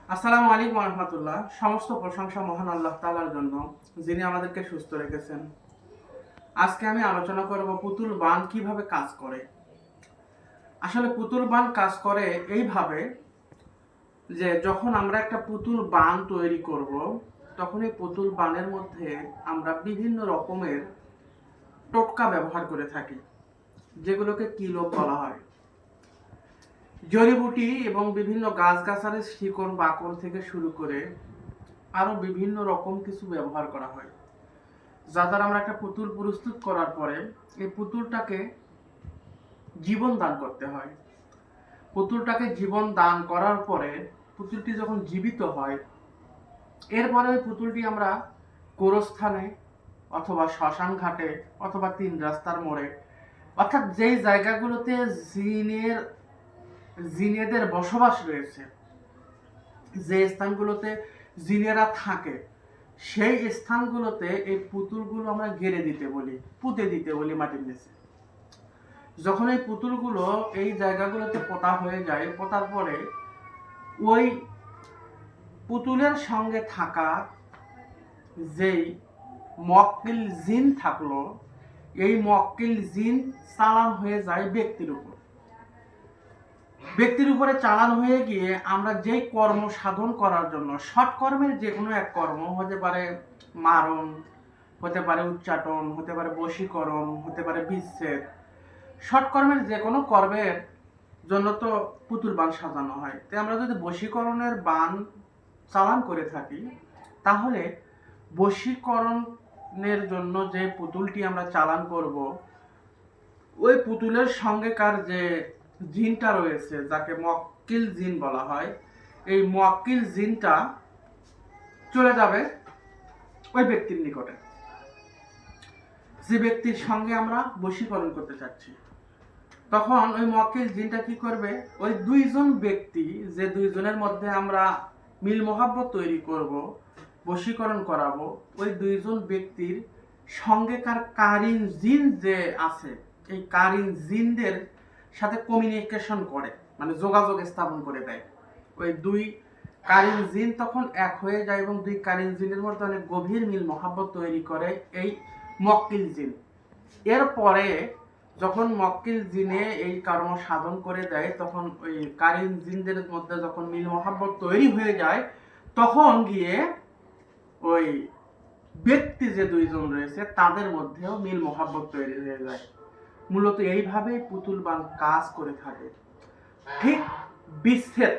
আসসালামু আলাইকুম ওয়া রাহমাতুল্লাহ। সমস্ত প্রশংসা মহান আল্লাহ তাআলার জন্য, যিনি আমাদেরকে সুস্থ রেখেছেন। আজকে আমি আলোচনা করব পুতুল বান কিভাবে কাজ করে। আসলে পুতুল বান কাজ করে এইভাবে যে যখন আমরা একটা পুতুল বান তৈরি করব, তখন এই পুতুল বানের মধ্যে আমরা বিভিন্ন রকমের টোটকা ব্যবহার করে থাকি, যেগুলোকে কিলোপ বলা হয়। জড়িবুটি এবং বিভিন্ন গাছগাছালির শিকড় বাকড় থেকে শুরু করে আরো বিভিন্ন রকম কিছু ব্যবহার করা হয়, যা দ্বারা আমরা একটা পুতুল প্রস্তুত করার পরে এই পুতুলটাকে জীবন দান করতে হয়। পুতুলটাকে জীবন দান করার পরে পুতুলটি যখন জীবিত হয়, এরপরে ওই পুতুলটি আমরা গোরস্থানে অথবা শ্মশান ঘাটে অথবা তিন রাস্তার মোড়ে, অর্থাৎ যেই জায়গাগুলোতে জিনেদের বসবাস রয়েছে, যে স্থানগুলোতে জিনেরা থাকে, সেই স্থানগুলোতে এই পুতুলগুলো আমরা গেড়ে দিতে বলি, পুঁতে দিতে বলি মাটির নিচে। যখন এই পুতুলগুলো এই জায়গাগুলোতে পোতা হয়ে যায়, পোতার পরে ওই পুতুলের সঙ্গে থাকা যেই মক্কিল জিন থাকলো, এই মক্কিল জিন চালান হয়ে যায় ব্যক্তির উপরে চালান হয়ে গিয়ে আমরা যেই কর্ম সাধন করার জন্য, সৎকর্মের যে কোনো এক কর্ম হতে পারে, মারণ হতে পারে, উচ্চাটন হতে পারে, বশীকরণ হতে পারে, বিচ্ছেদ, সৎকর্মের যে কোনো কর্মের জন্য তো পুতুল বান সাজানো হয়। তাই আমরা যদি বশীকরণের বান চালান করে থাকি, তাহলে বশীকরণের জন্য যে পুতুলটি আমরা চালান করব, ওই পুতুলের সঙ্গেকার যে জিনটা রয়েছে, যাকে মক্কিল জিন বলা হয়, এই মক্কিল জিনটা চলে যাবে ওই ব্যক্তির নিকটে, যে ব্যক্তির সঙ্গে আমরা বশীকরণ করতে চাচ্ছি। তখন ওই মক্কিল জিনটা কি করবে, ওই দুইজন ব্যক্তি, যে দুইজনের মধ্যে আমরা মিল মহাব্বত তৈরি করব, বশীকরণ করাবো, ওই দুইজন ব্যক্তির সঙ্গেকার কারিন জিন যে আছে, এই কারিন জিনদের সাথে কমিউনিকেশন করে, মানে যোগাযোগ স্থাপন করে দেয়। ওই দুই কারিন জিন তখন এক হয়ে যায় এবং দুই কারিন জিনের মধ্যে অনেক গভীর মিল মহাব্বত তৈরি করে এই মক্কিল জিন। এরপরে যখন মক্কিল জিনে এই কর্ম সাধন করে দেয়, তখন ওই কারিন জিনদের মধ্যে যখন মিল মহাব্বত তৈরি হয়ে যায়, তখন গিয়ে ওই ব্যক্তি যে দুইজন রয়েছে তাদের মধ্যেও মিল মহাব্বত তৈরি হয়ে যায়। মূলত এইভাবেই পুতুল বান কাজ করে থাকে। ঠিক বিচ্ছেদ